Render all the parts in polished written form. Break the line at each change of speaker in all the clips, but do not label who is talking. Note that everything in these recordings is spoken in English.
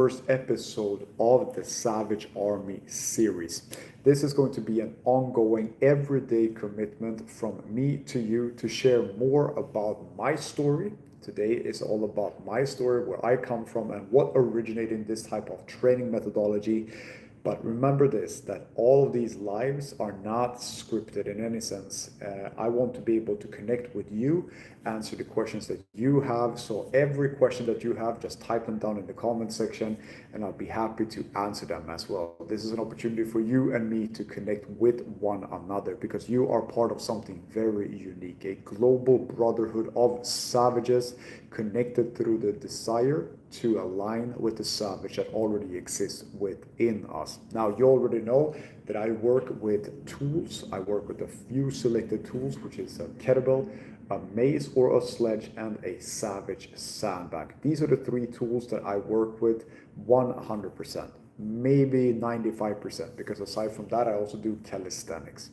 first episode of the Savage Army series. This is going to be an ongoing, everyday commitment from me to you to share more about my story. Today is all about my story, where I come from, and what originated in this type of training methodology. But remember this, that all of these lives are not scripted in any sense. I want to be able to connect with you, answer the questions that you have. So every question that you have, just type them down in the comment section and I'll be happy to answer them as well. This is an opportunity for you and me to connect with one another, because you are part of something very unique, a global brotherhood of savages connected through the desire to align with the savage that already exists within us. Now, you already know that I work with tools. I work with a few selected tools, which is a kettlebell, a mace or a sledge, and a savage sandbag. These are the three tools that I work with 100%, maybe 95%, because aside from that, I also do calisthenics.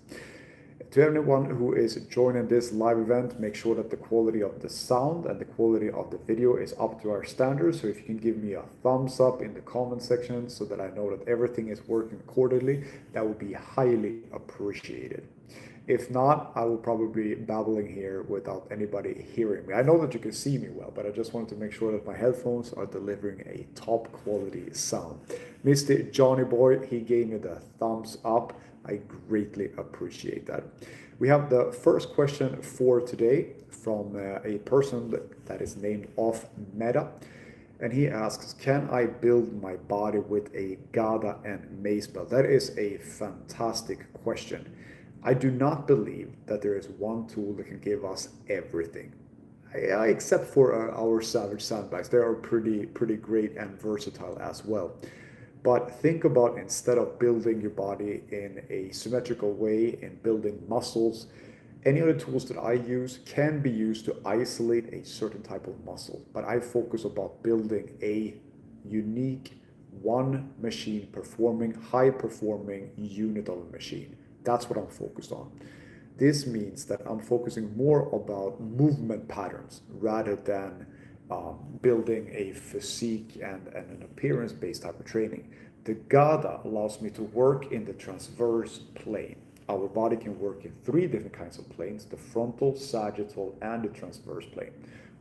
To anyone who is joining this live event, make sure that the quality of the sound and the quality of the video is up to our standards. So if you can give me a thumbs up in the comment section so that I know that everything is working accordingly, that would be highly appreciated. If not, I will probably be babbling here without anybody hearing me. I know that you can see me well, but I just wanted to make sure that my headphones are delivering a top quality sound. Mr. Johnny Boy, he gave me the thumbs up. I greatly appreciate that. We have the first question for today from a person that is named Off Meta. And he asks, can I build my body with a Gada and mace belt? That is a fantastic question. I do not believe that there is one tool that can give us everything. Except for our Savage sandbags. They are pretty great and versatile as well. But think about, instead of building your body in a symmetrical way and building muscles, any other tools that I use can be used to isolate a certain type of muscle. But I focus about building a unique one machine performing, high performing unit of a machine. That's what I'm focused on. This means that I'm focusing more about movement patterns rather than building a physique and an appearance-based type of training. The Gada allows me to work in the transverse plane. Our body can work in three different kinds of planes: the frontal, sagittal, and the transverse plane.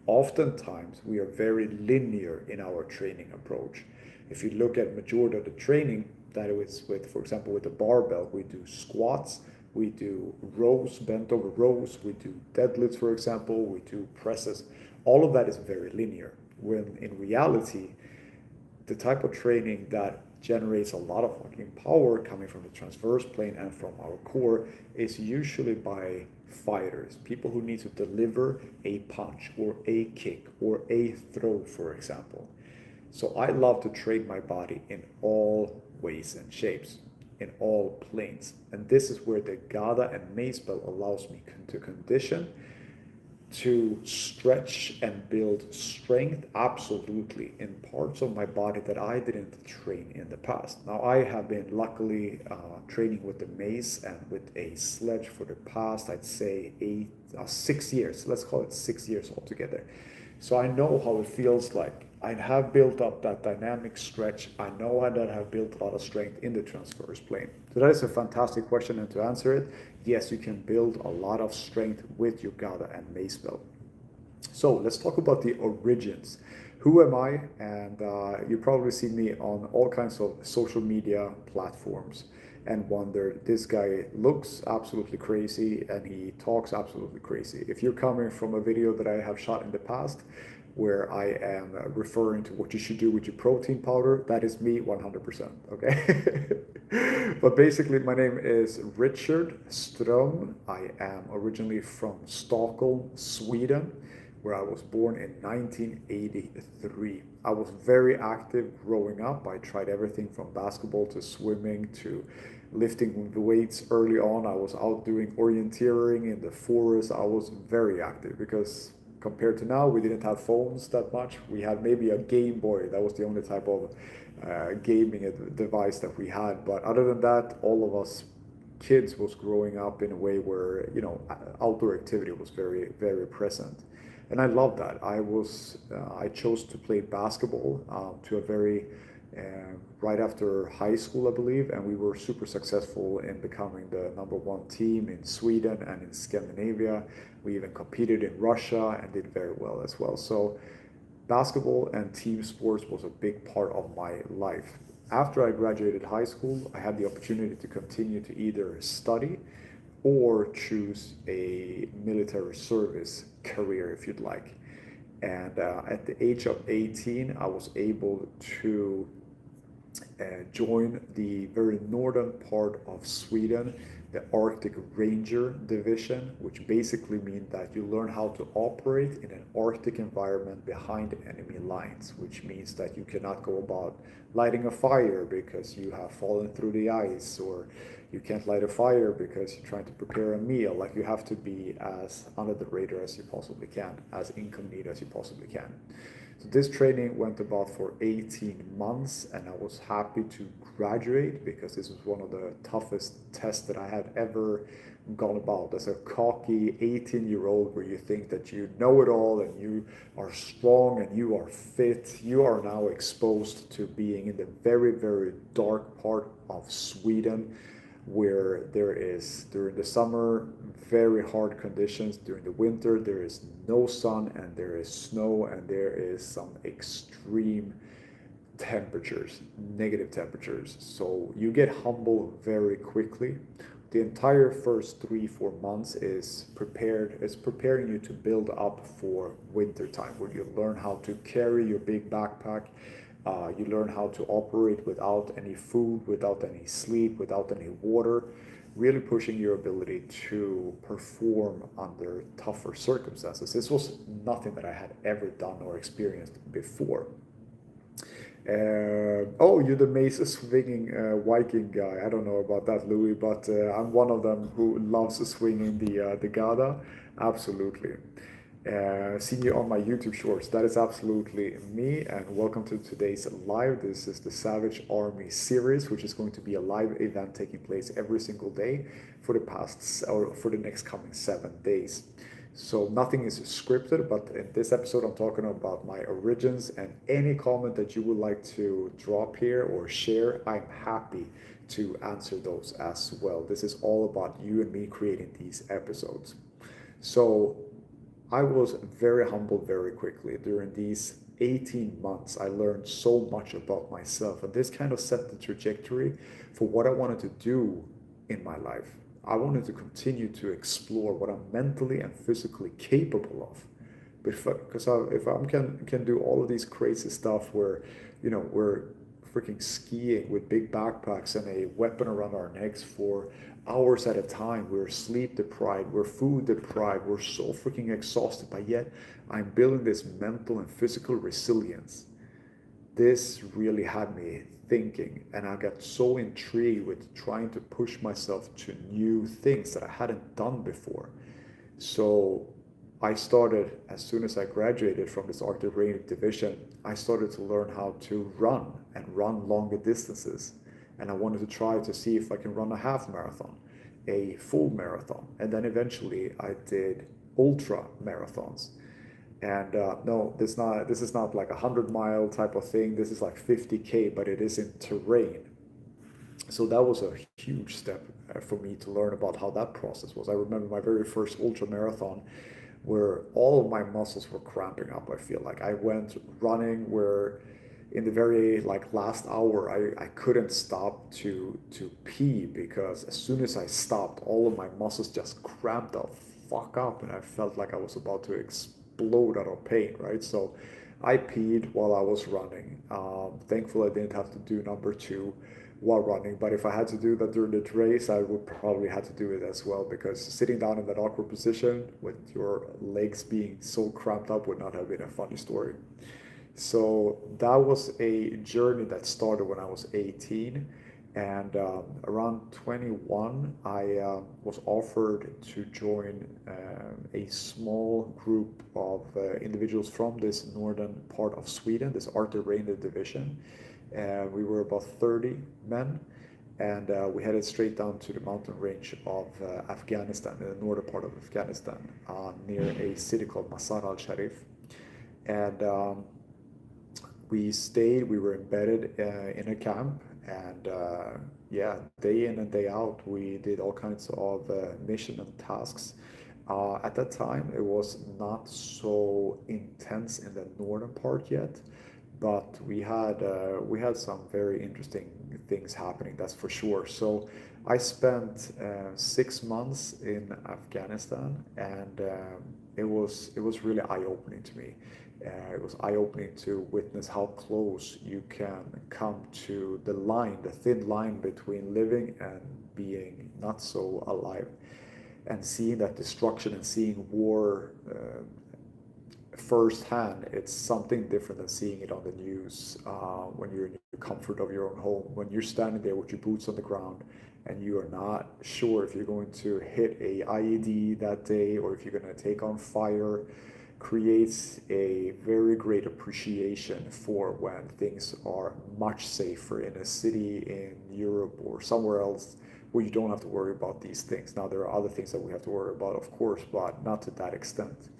Oftentimes, we are very linear in our training approach. If you look at majority of the training that is with, for example, with the barbell, we do squats, we do rows, bent over rows, we do deadlifts, for example, we do presses. All of that is very linear, when in reality, the type of training that generates a lot of fucking power coming from the transverse plane and from our core is usually by fighters, people who need to deliver a punch or a kick or a throw, for example. So I love to train my body in all ways and shapes, in all planes. And this is where the Gada and mace belt allows me to condition, to stretch and build strength, absolutely, in parts of my body that I didn't train in the past. Now, I have been luckily training with the mace and with a sledge for the past, I'd say 6 years. Let's call it 6 years altogether. So I know how it feels like. I have built up that dynamic stretch. I know I have built a lot of strength in the transverse plane. So that is a fantastic question, and to answer it, yes, you can build a lot of strength with your Gada and mace belt. So let's talk about the origins. Who am I? And you probably see me on all kinds of social media platforms and wonder, this guy looks absolutely crazy and he talks absolutely crazy. If you're coming from a video that I have shot in the past, where I am referring to what you should do with your protein powder, that is me 100%, okay? But basically, my name is Richard Ström. I am originally from Stockholm, Sweden, where I was born in 1983. I was very active growing up. I tried everything from basketball to swimming to lifting the weights early on. I was out doing orienteering in the forest. I was very active because compared to now, we didn't have phones that much. We had maybe a Game Boy. That was the only type of gaming device that we had. But other than that, all of us kids was growing up in a way where, you know, outdoor activity was very, very present. And I love that. I chose to play basketball to a very right after high school, I believe, and we were super successful in becoming the number one team in Sweden and in Scandinavia. We even competed in Russia and did very well as well. So basketball and team sports was a big part of my life. After I graduated high school, I had the opportunity to continue to either study or choose a military service career, if you'd like. And at the age of 18, I was able to join the very northern part of Sweden, the Arctic Ranger Division, which basically means that you learn how to operate in an Arctic environment behind enemy lines, which means that you cannot go about lighting a fire because you have fallen through the ice, or you can't light a fire because you're trying to prepare a meal. Like, you have to be as under the radar as you possibly can, as incognito as you possibly can. So this training went about for 18 months, and I was happy to graduate because this was one of the toughest tests that I had ever gone about. As a cocky 18-year-old, where you think that you know it all and you are strong and you are fit, you are now exposed to being in the very, very dark part of Sweden, where there is, during the summer, very hard conditions. During the winter, there is no sun and there is snow and there is some extreme temperatures, negative temperatures. So you get humble very quickly. The entire first 3-4 months is preparing you to build up for winter time, where you learn how to carry your big backpack. You learn how to operate without any food, without any sleep, without any water, really pushing your ability to perform under tougher circumstances. This was nothing that I had ever done or experienced before. Oh, you're the mace swinging Viking guy. I don't know about that, Louis, but I'm one of them who loves swinging the Gada. Absolutely. Seen you on my YouTube shorts. That is absolutely me, and welcome to today's live. This is the Savage Army series, which is going to be a live event taking place every single day for the next coming 7 days. So nothing is scripted, but in this episode, I'm talking about my origins, and any comment that you would like to drop here or share, I'm happy to answer those as well. This is all about you and me creating these episodes. So I was very humble very quickly. During these 18 months, I learned so much about myself, and this kind of set the trajectory for what I wanted to do in my life. I wanted to continue to explore what I'm mentally and physically capable of. Because if I can do all of these crazy stuff where, we're freaking skiing with big backpacks and a weapon around our necks for hours at a time, we're sleep deprived, we're food deprived, we're so freaking exhausted, but yet I'm building this mental and physical resilience. This really had me thinking, and I got so intrigued with trying to push myself to new things that I hadn't done before. So I started, as soon as I graduated from this Arctic Ranger division, I started to learn how to run and run longer distances. And I wanted to try to see if I can run a half marathon, a full marathon, and then eventually I did ultra marathons. And no, this is not like 100-mile type of thing. This is like 50K, but it is in terrain. So that was a huge step for me to learn about how that process was. I remember my very first ultra marathon, where all of my muscles were cramping up. I feel like I went running where in the very last hour, I couldn't stop to pee, because as soon as I stopped, all of my muscles just cramped the fuck up, and I felt like I was about to explode out of pain, right? So I peed while I was running. Thankfully, I didn't have to do number two while running, but if I had to do that during the race, I would probably have to do it as well, because sitting down in that awkward position with your legs being so cramped up would not have been a funny story. So that was a journey that started when I was 18, and around 21, I was offered to join a small group of individuals from this northern part of Sweden, this Arctic Ranger division. We were about 30 men, and we headed straight down to the mountain range of Afghanistan, in the northern part of Afghanistan, near a city called Masar al-Sharif. And We were embedded in a camp, and yeah, day in and day out, we did all kinds of mission and tasks. At that time, it was not so intense in the northern part yet, but we had some very interesting things happening. That's for sure. So I spent 6 months in Afghanistan, and it was really eye opening to me. It was eye opening to witness how close you can come to the line, the thin line between living and being not so alive, and seeing that destruction and seeing war firsthand. It's something different than seeing it on the news when you're in the comfort of your own home. When you're standing there with your boots on the ground and you are not sure if you're going to hit a IED that day or if you're going to take on fire, creates a very great appreciation for when things are much safer in a city in Europe or somewhere else where you don't have to worry about these things. Now, there are other things that we have to worry about, of course, but not to that extent.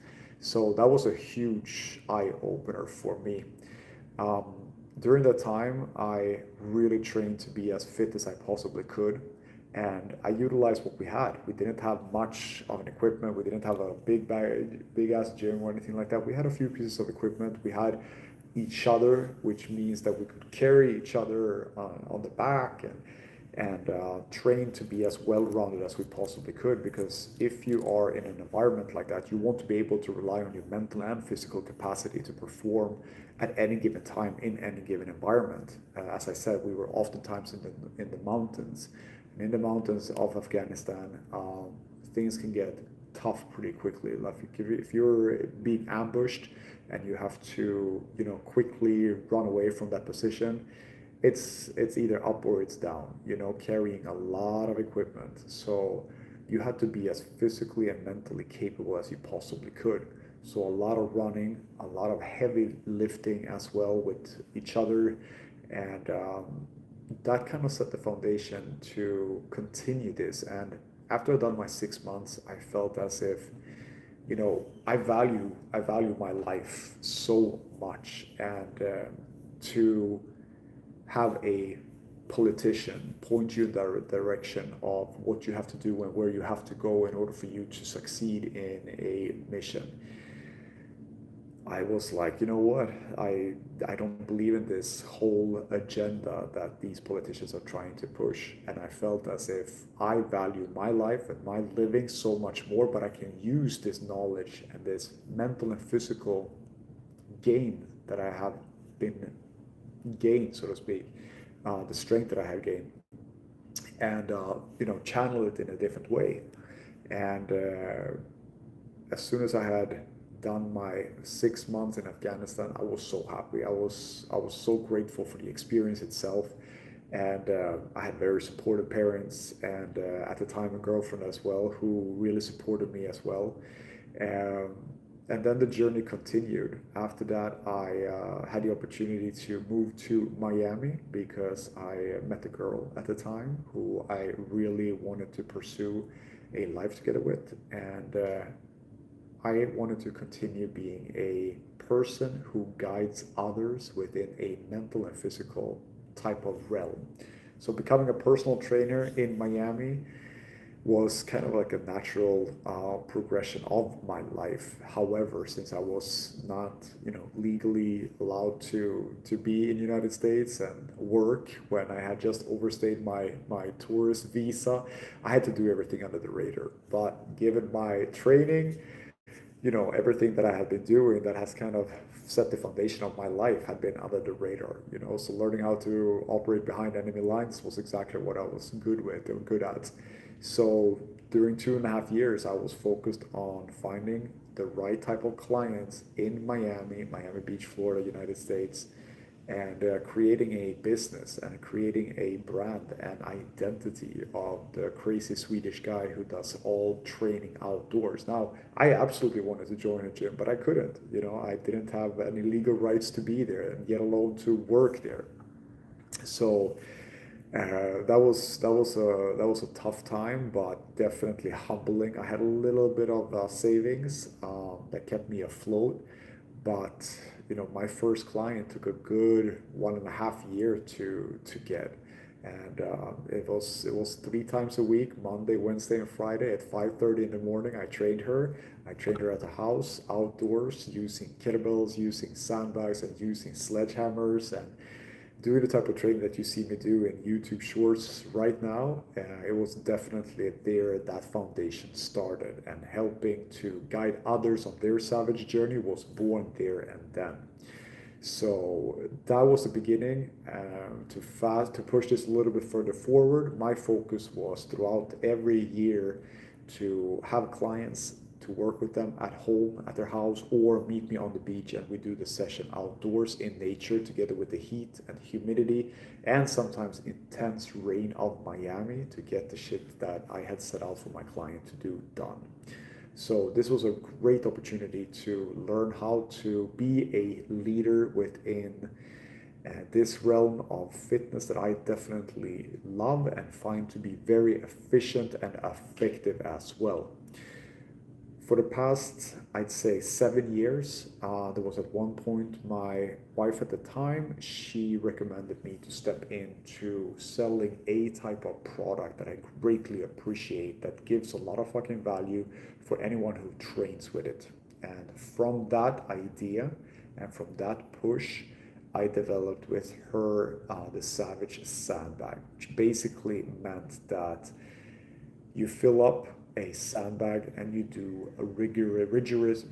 So that was a huge eye opener for me. Um, During that time, I really trained to be as fit as I possibly could, and I utilized what we had. We didn't have much of an equipment. We didn't have a big ass gym or anything like that. We had a few pieces of equipment. We had each other, which means that we could carry each other on the back and train to be as well rounded as we possibly could. Because if you are in an environment like that, you want to be able to rely on your mental and physical capacity to perform at any given time in any given environment. As I said, we were oftentimes in the mountains. And in the mountains of Afghanistan, things can get tough pretty quickly. Like if you're being ambushed and you have to, quickly run away from that position, it's either up or it's down, carrying a lot of equipment. So you had to be as physically and mentally capable as you possibly could. So a lot of running, a lot of heavy lifting as well with each other, and that kind of set the foundation to continue this. And after I'd done my 6 months, I felt as if, I value my life so much, and to have a politician point you in the direction of what you have to do and where you have to go in order for you to succeed in a mission. I was like, you know what? I don't believe in this whole agenda that these politicians are trying to push. And I felt as if I value my life and my living so much more, but I can use this knowledge and this mental and physical gain that I have been gained, so to speak, the strength that I have gained, and channel it in a different way. And as soon as I had done my 6 months in Afghanistan, I was so happy. I was so grateful for the experience itself, and I had very supportive parents, and at the time a girlfriend as well who really supported me as well. Um, and then the journey continued. After that, I had the opportunity to move to Miami because I met a girl at the time who I really wanted to pursue a life together with, and I wanted to continue being a person who guides others within a mental and physical type of realm. So becoming a personal trainer in Miami was kind of like a natural progression of my life. However, since I was not, legally allowed to be in the United States and work when I had just overstayed my tourist visa, I had to do everything under the radar. But given my training, everything that I had been doing that has kind of set the foundation of my life had been under the radar. So learning how to operate behind enemy lines was exactly what I was good with and good at. So during 2.5 years, I was focused on finding the right type of clients in Miami Beach, Florida, United States, and creating a business and creating a brand and identity of the crazy Swedish guy who does all training outdoors. Now, I absolutely wanted to join a gym, but I couldn't. I didn't have any legal rights to be there, and yet alone to work there. So that was a tough time, but definitely humbling. I had a little bit of savings that kept me afloat, but my first client took a good 1.5 year to get. And it was 3 times a week, Monday, Wednesday, and Friday at 5:30 in the morning. I trained her. I trained her at the house, outdoors, using kettlebells, using sandbags, and using sledgehammers, and doing the type of training that you see me do in YouTube Shorts right now. It was definitely there that foundation started, and helping to guide others on their savage journey was born there and then. So that was the beginning. To push this a little bit further forward, my focus was throughout every year to have clients, to work with them at home, at their house, or meet me on the beach, and we do the session outdoors in nature together with the heat and humidity and sometimes intense rain of Miami to get the shit that I had set out for my client to do done. So this was a great opportunity to learn how to be a leader within this realm of fitness that I definitely love and find to be very efficient and effective as well. For the past, I'd say 7 years, there was at one point my wife at the time, she recommended me to step into selling a type of product that I greatly appreciate that gives a lot of fucking value for anyone who trains with it. And from that idea and from that push, I developed with her the Savage Sandbag, which basically meant that you fill up a sandbag and you do a rigorous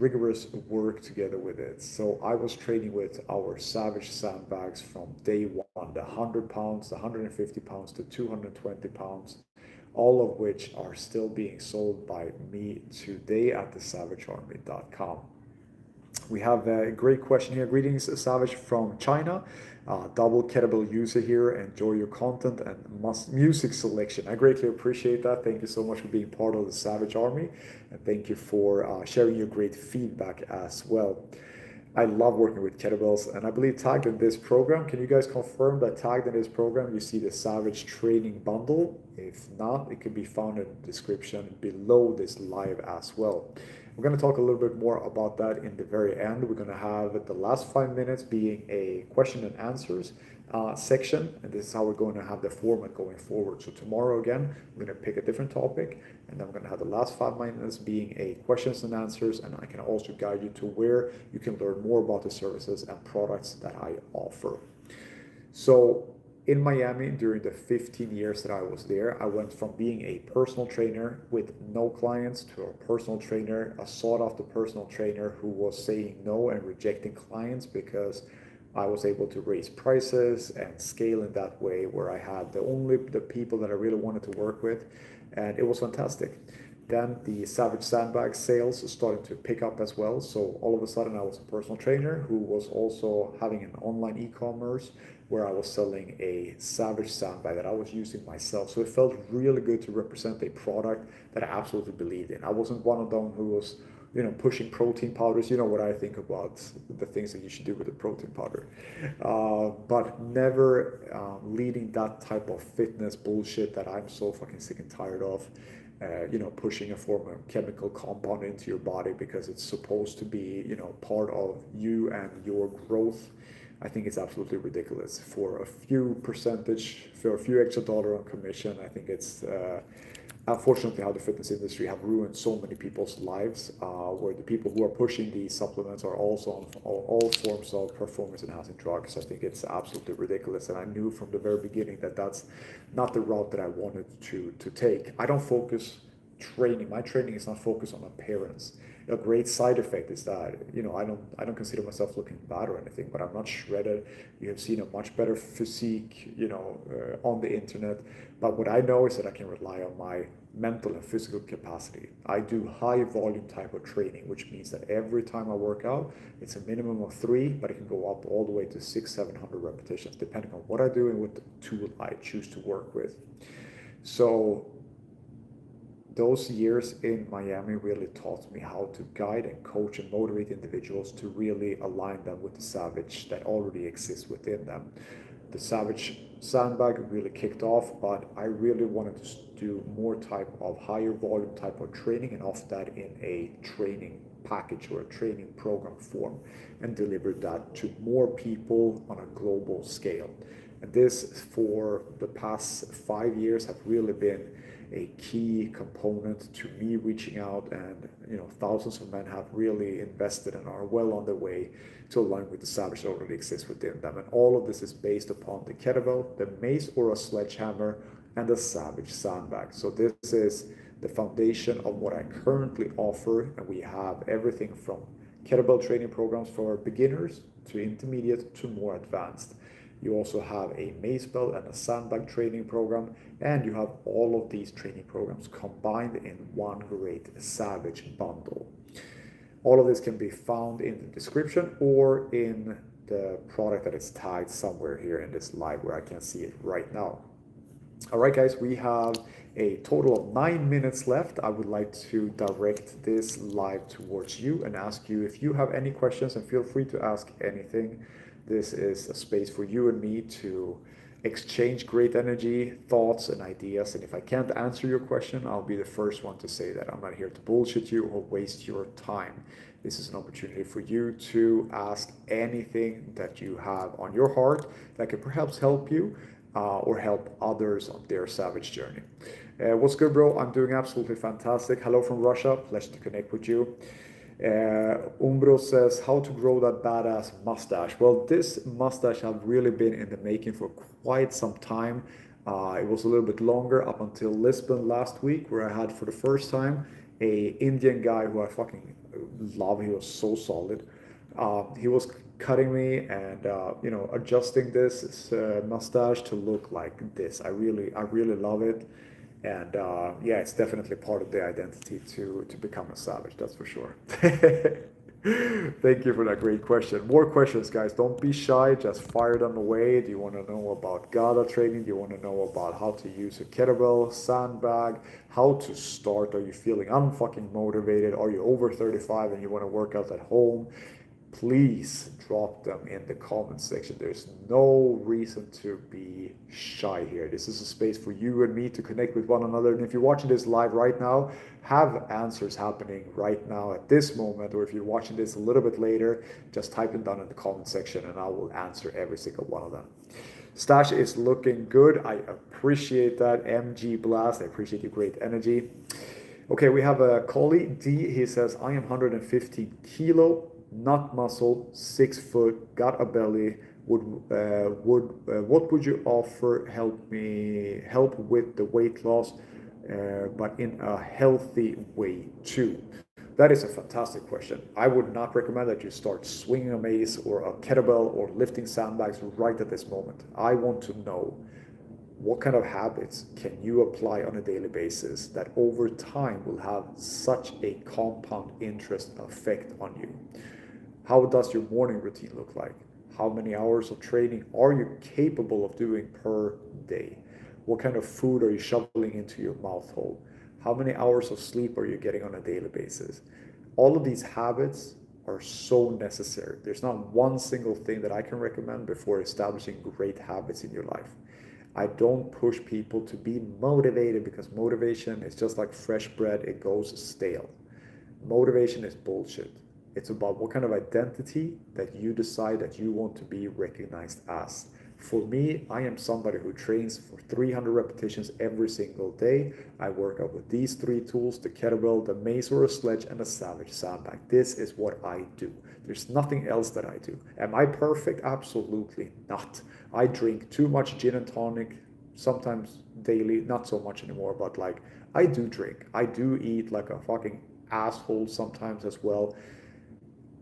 work together with it. So I was training with our Savage sandbags from day one, the 100 pounds, the 150 pounds, the 220 pounds, all of which are still being sold by me today at thesavagearmy.com. We have a great question here. Greetings, Savage from China. Double kettlebell user here. Enjoy your content and music selection. I greatly appreciate that. Thank you so much for being part of the Savage Army. And thank you for sharing your great feedback as well. I love working with kettlebells, and I believe tagged in this program, can you guys confirm that tagged in this program you see the Savage Training Bundle? If not, it can be found in the description below this live as well. We're going to talk a little bit more about that in the very end. We're going to have the last 5 minutes being a question and answers section, and this is how we're going to have the format going forward. So tomorrow again, we're going to pick a different topic, and then we're going to have the last 5 minutes being a questions and answers, and I can also guide you to where you can learn more about the services and products that I offer. So in Miami, during the 15 years that I was there, I went from being a personal trainer with no clients to a personal trainer, a sought-after personal trainer who was saying no and rejecting clients because I was able to raise prices and scale in that way, where I had the people that I really wanted to work with, and it was fantastic. Then the Savage Sandbag sales started to pick up as well. So all of a sudden I was a personal trainer who was also having an online e-commerce where I was selling a Savage Sandbag that I was using myself. So it felt really good to represent a product that I absolutely believed in. I wasn't one of them who was, pushing protein powders. You know what I think about the things that you should do with a protein powder. But never leading that type of fitness bullshit that I'm so fucking sick and tired of. Pushing a form of chemical compound into your body because it's supposed to be, part of you and your growth. I think it's absolutely ridiculous. For a few extra dollar on commission, I think it's unfortunately how the fitness industry have ruined so many people's lives, where the people who are pushing these supplements are also on all forms of performance enhancing drugs. I think it's absolutely ridiculous, and I knew from the very beginning that that's not the route that I wanted to take. I don't focus training. My training is not focused on appearance. A great side effect is that I don't consider myself looking bad or anything, but I'm not shredded. You have seen a much better physique, on the internet. But what I know is that I can rely on my mental and physical capacity. I do high volume type of training, which means that every time I work out, it's a minimum of 3, but it can go up all the way to 600-700 repetitions, depending on what I do and what tool I choose to work with. So those years in Miami really taught me how to guide and coach and motivate individuals to really align them with the Savage that already exists within them. The Savage Sandbag really kicked off, but I really wanted to do more type of higher volume type of training and offer that in a training package or a training program form and deliver that to more people on a global scale. And this, for the past 5 years, have really been a key component to me reaching out, and thousands of men have really invested and are well on their way to align with the Savage that already exists within them. And all of this is based upon the kettlebell, the mace or a sledgehammer, and the Savage sandbag. So this is the foundation of what I currently offer, and we have everything from kettlebell training programs for beginners to intermediate to more advanced. You also have a mace belt and a sandbag training program, and you have all of these training programs combined in one great Savage bundle. All of this can be found in the description or in the product that is tagged somewhere here in this live where I can see it right now. All right, guys, we have a total of 9 minutes left. I would like to direct this live towards you and ask you if you have any questions, and feel free to ask anything. This is a space for you and me to exchange great energy, thoughts, and ideas. And if I can't answer your question, I'll be the first one to say that. I'm not here to bullshit you or waste your time. This is an opportunity for you to ask anything that you have on your heart that could perhaps help you or help others on their Savage journey. What's good, bro? I'm doing absolutely fantastic. Hello from Russia. Pleasure to connect with you. Umbro says, how to grow that badass mustache. Well, this mustache have really been in the making for quite some time. It was a little bit longer up until Lisbon last week, where I had for the first time a Indian guy who I fucking love. He was so solid. He was cutting me and adjusting this mustache to look like this. I really love it. And yeah, it's definitely part of the identity to become a Savage, that's for sure. Thank you for that great question. More questions, guys. Don't be shy, just fire them away. Do you want to know about GADA training? Do you want to know about how to use a kettlebell, sandbag, how to start? Are you feeling unfucking motivated? Are you over 35 and you want to work out at home? Please drop them in the comment section. There's no reason to be shy here. This is a space for you and me to connect with one another. And if you're watching this live right now, have answers happening right now at this moment. Or if you're watching this a little bit later, just type them down in the comment section and I will answer every single one of them. Stash is looking good. I appreciate that. MG Blast, I appreciate your great energy. Okay, we have a colleague, D. He says, I am 115 kilo. Not muscle, 6 foot, got a belly. What would you offer? Help with the weight loss, but in a healthy way too. That is a fantastic question. I would not recommend that you start swinging a mace or a kettlebell or lifting sandbags right at this moment. I want to know what kind of habits can you apply on a daily basis that over time will have such a compound interest effect on you. How does your morning routine look like? How many hours of training are you capable of doing per day? What kind of food are you shoveling into your mouth hole? How many hours of sleep are you getting on a daily basis? All of these habits are so necessary. There's not one single thing that I can recommend before establishing great habits in your life. I don't push people to be motivated, because motivation is just like fresh bread, it goes stale. Motivation is bullshit. It's about what kind of identity that you decide that you want to be recognized as. For me, I am somebody who trains for 300 repetitions every single day. I work out with these 3 tools, the kettlebell, the mace or a sledge, and a Savage sandbag. This is what I do. There's nothing else that I do. Am I perfect? Absolutely not. I drink too much gin and tonic, sometimes daily, not so much anymore, but like I do drink. I do eat like a fucking asshole sometimes as well.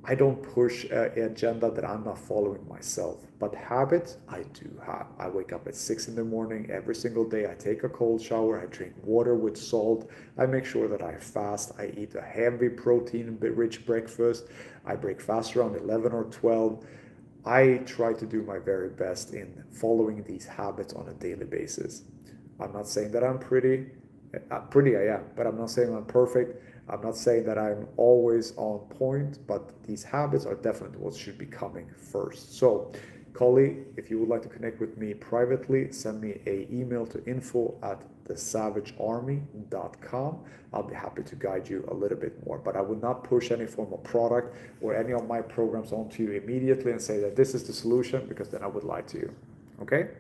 I don't push an agenda that I'm not following myself, but habits I do have. I wake up at 6 in the morning every single day. I take a cold shower. I drink water with salt. I make sure that I fast. I eat a heavy protein-rich breakfast. I break fast around 11 or 12. I try to do my very best in following these habits on a daily basis. I'm not saying that I'm pretty. Pretty I am, but I'm not saying I'm perfect. I'm not saying that I'm always on point, but these habits are definitely what should be coming first. So Collie, if you would like to connect with me privately, send me an email to info@thesavagearmy.com. I'll be happy to guide you a little bit more, but I would not push any form of product or any of my programs onto you immediately and say that this is the solution, because then I would lie to you. Okay?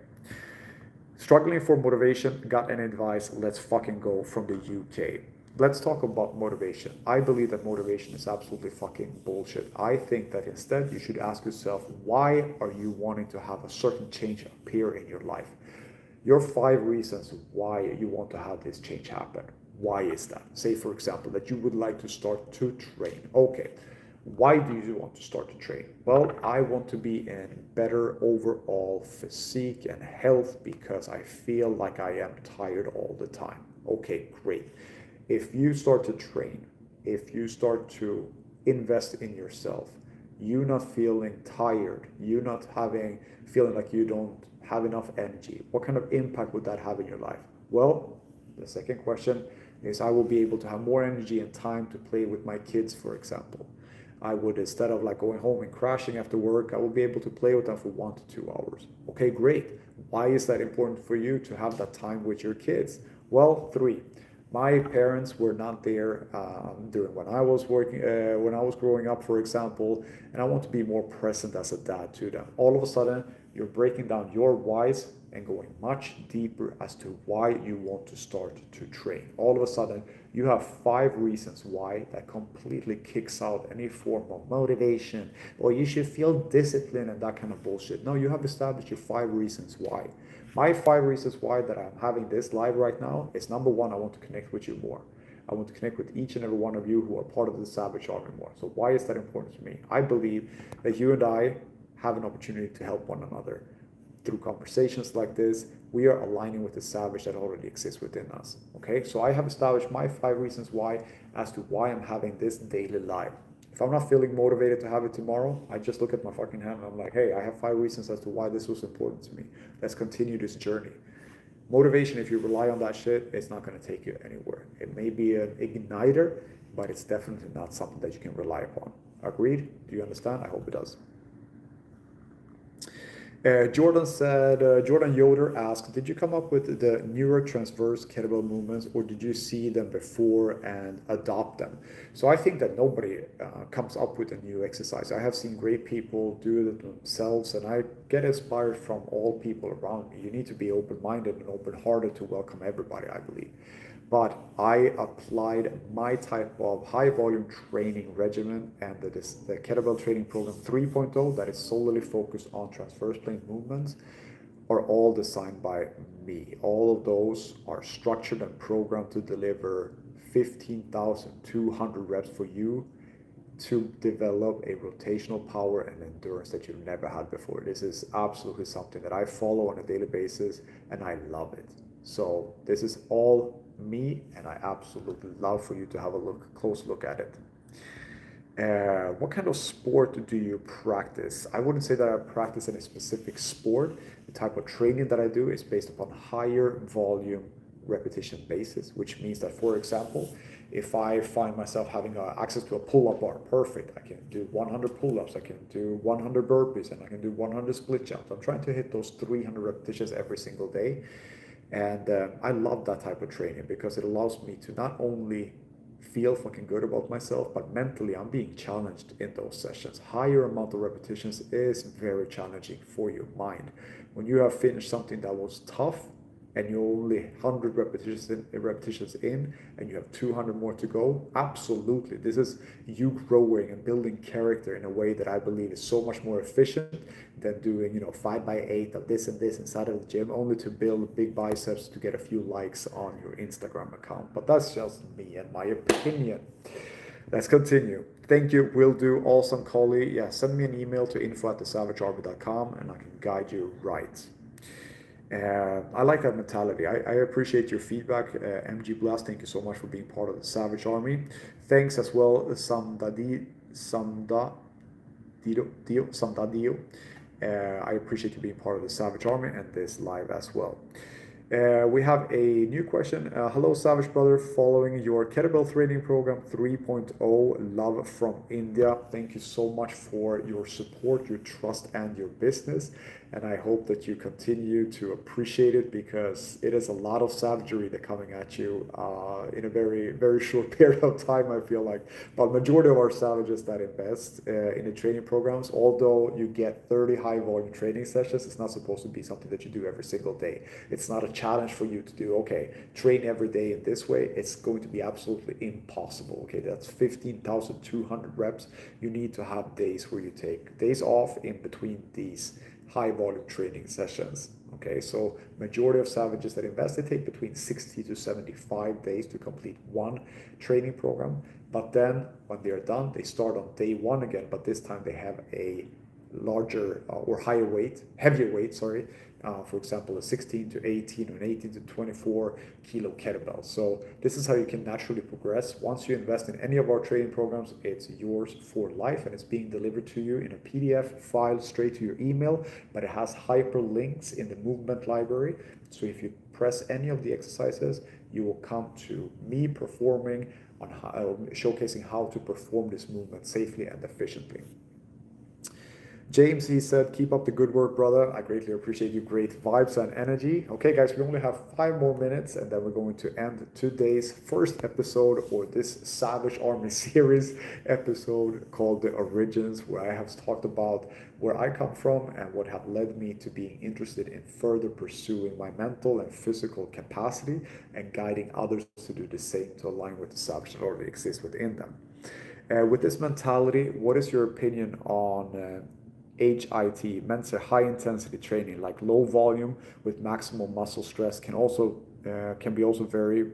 Struggling for motivation, got any advice? Let's fucking go from the UK. Let's talk about motivation. I believe that motivation is absolutely fucking bullshit. I think that instead you should ask yourself, why are you wanting to have a certain change appear in your life? Your 5 reasons why you want to have this change happen. Why is that? Say, for example, that you would like to start to train. Okay, why do you want to start to train? Well, I want to be in better overall physique and health because I feel like I am tired all the time. Okay, great. If you start to train, if you start to invest in yourself, you not feeling tired, you not feeling like you don't have enough energy, what kind of impact would that have in your life? Well, the second question is, I will be able to have more energy and time to play with my kids, for example. I would, instead of like going home and crashing after work, I will be able to play with them for 1 to 2 hours. Okay, great. Why is that important for you to have that time with your kids? Well, 3. My parents were not there during when I was growing up, for example, and I want to be more present as a dad to them. All of a sudden, you're breaking down your whys and going much deeper as to why you want to start to train. All of a sudden, you have 5 reasons why that completely kicks out any form of motivation, or you should feel discipline and that kind of bullshit. No, you have established your 5 reasons why. My 5 reasons why that I'm having this live right now is, number 1, I want to connect with you more. I want to connect with each and every one of you who are part of the Savage Army more. So why is that important to me? I believe that you and I have an opportunity to help one another. Through conversations like this, we are aligning with the Savage that already exists within us. Okay, so I have established my 5 reasons why as to why I'm having this daily live. If I'm not feeling motivated to have it tomorrow, I just look at my fucking hand and I'm like, hey, I have 5 reasons as to why this was important to me. Let's continue this journey. Motivation, if you rely on that shit, it's not going to take you anywhere. It may be an igniter, but it's definitely not something that you can rely upon. Agreed? Do you understand? I hope it does. Jordan Yoder asked, did you come up with the neurotransverse kettlebell movements, or did you see them before and adopt them? So I think that nobody comes up with a new exercise. I have seen great people do it themselves, and I get inspired from all people around me. You need to be open-minded and open-hearted to welcome everybody, I believe. But I applied my type of high volume training regimen and the kettlebell training program 3.0 that is solely focused on transverse plane movements are all designed by me. All of those are structured and programmed to deliver 15,200 reps for you to develop a rotational power and endurance that you've never had before. This is absolutely something that I follow on a daily basis, and I love it. So this is all me, and I absolutely love for you to have a close look at it. What kind of sport do you practice? I wouldn't say that I practice any specific sport. The type of training that I do is based upon higher volume repetition basis, which means that, for example, if I find myself having access to a pull-up bar, perfect, I can do 100 pull-ups, I can do 100 burpees, and I can do 100 split jumps. I'm trying to hit those 300 repetitions every single day. And I love that type of training because it allows me to not only feel fucking good about myself, but mentally I'm being challenged in those sessions. Higher amount of repetitions is very challenging for your mind. When you have finished something that was tough and you're only 100 repetitions in and you have 200 more to go, absolutely. This is you growing and building character in a way that I believe is so much more efficient than doing, 5x8 of this and this inside of the gym, only to build big biceps to get a few likes on your Instagram account. But that's just me and my opinion. Let's continue. Thank you. Will do. Awesome, Collie. Yeah, send me an email to info@thesavagearmy.com and I can guide you right. I like that mentality. I appreciate your feedback. MG Blast, thank you so much for being part of the Savage Army. Thanks as well, Samdadio. I appreciate you being part of the Savage Army and this live as well. We have a new question. Hello, Savage Brother. Following your kettlebell training program 3.0, love from India. Thank you so much for your support, your trust, and your business. And I hope that you continue to appreciate it because it is a lot of savagery that coming at you in a very, very short period of time, I feel like. But majority of our savages that invest in the training programs, although you get 30 high volume training sessions, it's not supposed to be something that you do every single day. It's not a challenge for you to do, okay, train every day in this way. It's going to be absolutely impossible. Okay, that's 15,200 reps. You need to have days where you take days off in between these high volume training sessions. Okay, so majority of savages that invest, they take between 60 to 75 days to complete one training program. But then when they're done, they start on day one again, but this time they have a larger or higher weight, heavier weight, sorry, for example, a 16 to 18 or an 18 to 24 kilo kettlebell. So this is how you can naturally progress. Once you invest in any of our training programs, it's yours for life and it's being delivered to you in a PDF file straight to your email, but it has hyperlinks in the movement library. So if you press any of the exercises, you will come to me performing on showcasing how to perform this movement safely and efficiently. James, he said, keep up the good work, brother. I greatly appreciate you. Great vibes and energy. Okay, guys, we only have 5 more minutes and then we're going to end today's first episode or this Savage Army series episode called The Origins, where I have talked about where I come from and what have led me to being interested in further pursuing my mental and physical capacity and guiding others to do the same to align with the Savage that already exists within them. With this mentality, what is your opinion on HIT, meant to high intensity training, like low volume with maximal muscle stress, can be also very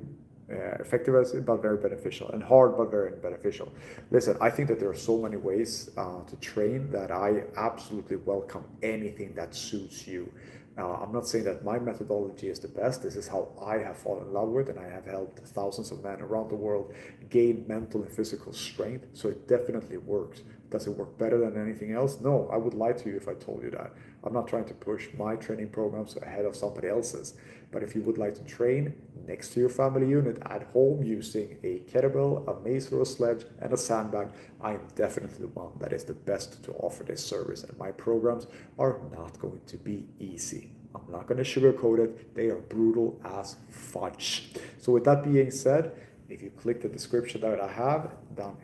effective but very beneficial, and hard but very beneficial. Listen, I think that there are so many ways to train that I absolutely welcome anything that suits you. I'm not saying that my methodology is the best. This is how I have fallen in love with, and I have helped thousands of men around the world gain mental and physical strength. So it definitely works. Does it work better than anything else? No, I would lie to you if I told you that. I'm not trying to push my training programs ahead of somebody else's. But if you would like to train next to your family unit at home using a kettlebell, a mace or a sledge, and a sandbag, I am definitely the one that is the best to offer this service. And my programs are not going to be easy. I'm not going to sugarcoat it. They are brutal as fudge. So with that being said, if you click the description that I have down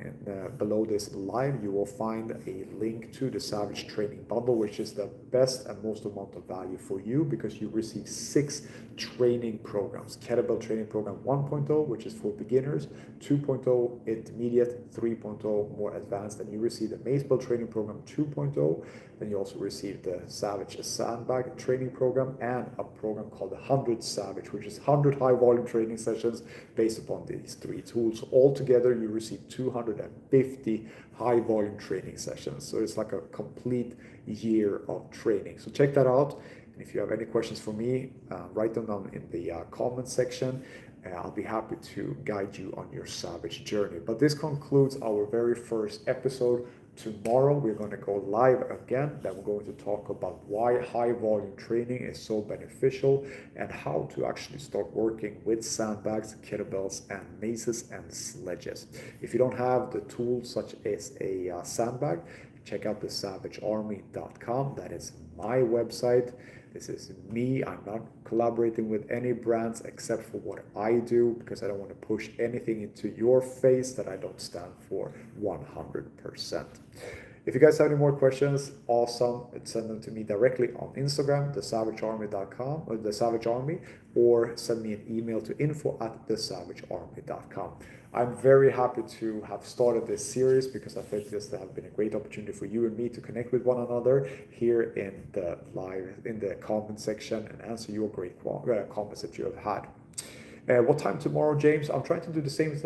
below this live, you will find a link to the Savage Training Bundle, which is the best and most amount of value for you because you receive 6 training programs. Kettlebell Training Program 1.0, which is for beginners, 2.0 intermediate, 3.0 more advanced. And you receive the Macebell Training Program 2.0. Then you also receive the Savage Sandbag Training Program and a program called the 100 Savage, which is 100 high volume training sessions based upon these 3 tools. Altogether, you receive 250 high volume training sessions. So it's like a complete year of training. So check that out. And if you have any questions for me, write them down in the comment section. I'll be happy to guide you on your Savage journey. But this concludes our very first episode. Tomorrow we're going to go live again. Then we're going to talk about why high volume training is so beneficial and how to actually start working with sandbags, kettlebells, and maces and sledges. If you don't have the tools such as a sandbag, check out thesavagearmy.com. That is my website. This is me. I'm not collaborating with any brands except for what I do because I don't want to push anything into your face that I don't stand for 100%. If you guys have any more questions, awesome. Send them to me directly on Instagram, thesavagearmy.com or The Savage Army, or send me an email to info@thesavagearmy.com. I'm very happy to have started this series because I think this has been a great opportunity for you and me to connect with one another here in the comment section and answer your great comments that you have had. What time tomorrow, James? I'm trying to do the same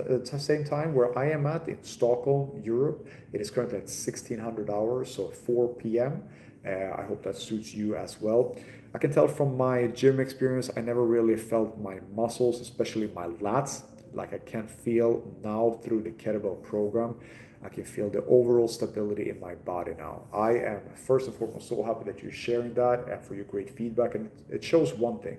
time where I am at in Stockholm, Europe. It is currently at 1600 hours, so 4 p.m. I hope that suits you as well. I can tell from my gym experience, I never really felt my muscles, especially my lats, like I can feel now through the kettlebell program. I can feel the overall stability in my body now. I am first and foremost so happy that you're sharing that and for your great feedback. And it shows one thing.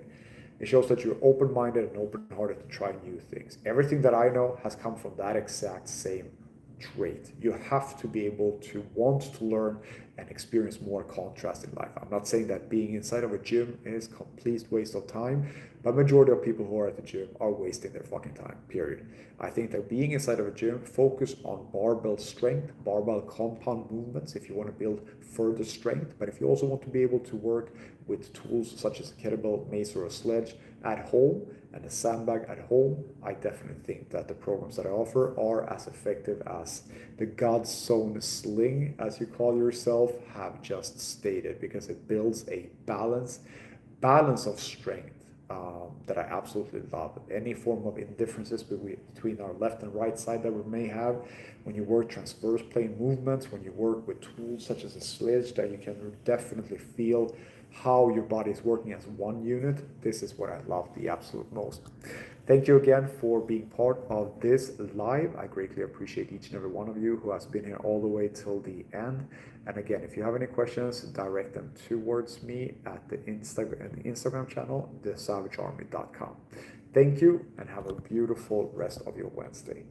It shows that you're open-minded and open-hearted to try new things. Everything that I know has come from that exact same trait. You have to be able to want to learn and experience more contrast in life. I'm not saying that being inside of a gym is a complete waste of time, but majority of people who are at the gym are wasting their fucking time, period. I think that being inside of a gym, focus on barbell strength, barbell compound movements if you want to build further strength. But if you also want to be able to work with tools such as a kettlebell, mace, or a sledge at home and a sandbag at home, I definitely think that the programs that I offer are as effective as the God's Zone Sling, as you call yourself, have just stated, because it builds a balance of strength that I absolutely love. Any form of indifferences between our left and right side that we may have, when you work transverse plane movements, when you work with tools such as a sledge, that you can definitely feel how your body is working as one unit. This is what I love the absolute most. Thank you again for being part of this live. I greatly appreciate each and every one of you who has been here all the way till the end. And again, if you have any questions, direct them towards me at the Instagram channel, thesavagearmy.com. Thank you and have a beautiful rest of your Wednesday.